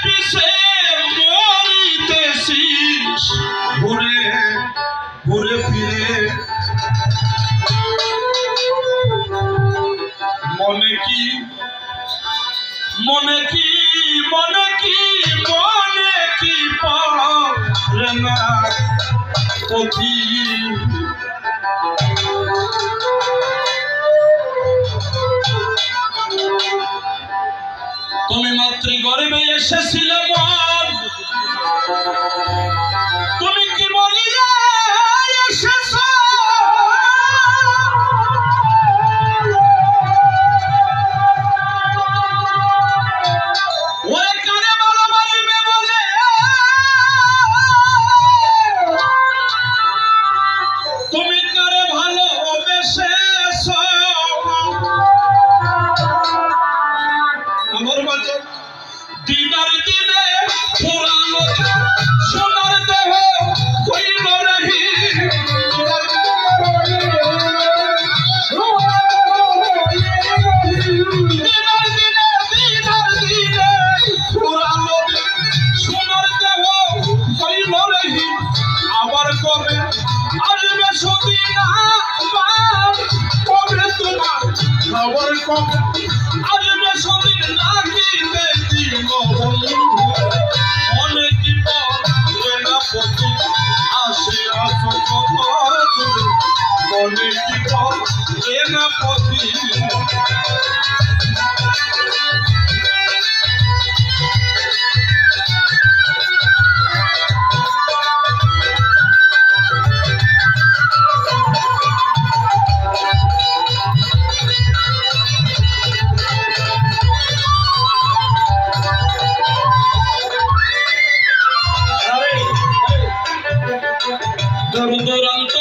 পিছে মরিতেছিস ঘুরে ঘুরে ফিরে মনে কি মনে কি মনে কি মনে কি পড়ে না পথি তুমি মাতৃগর্ভে এসেছিলে মন তুমি কি বলিয়া এসেছ ওরে কারে ভালো বাড়িবে বলে তুমি কারে ভালোবেসেছ আমার বাচ্চা দিনার দিনে পুরানো সোনার দেহ হইল রহি দিনার দিনে পুরানো সোনার দেহ হইল রহি আবার কবে আসবে সদিন আবার কবে তোমার খবর কবে আসবে সদিন নাকি মনে কি পড়ে না পথি আসে আসো কত দূরে মনে কি পড়ে না পথি দূর দূরান্ত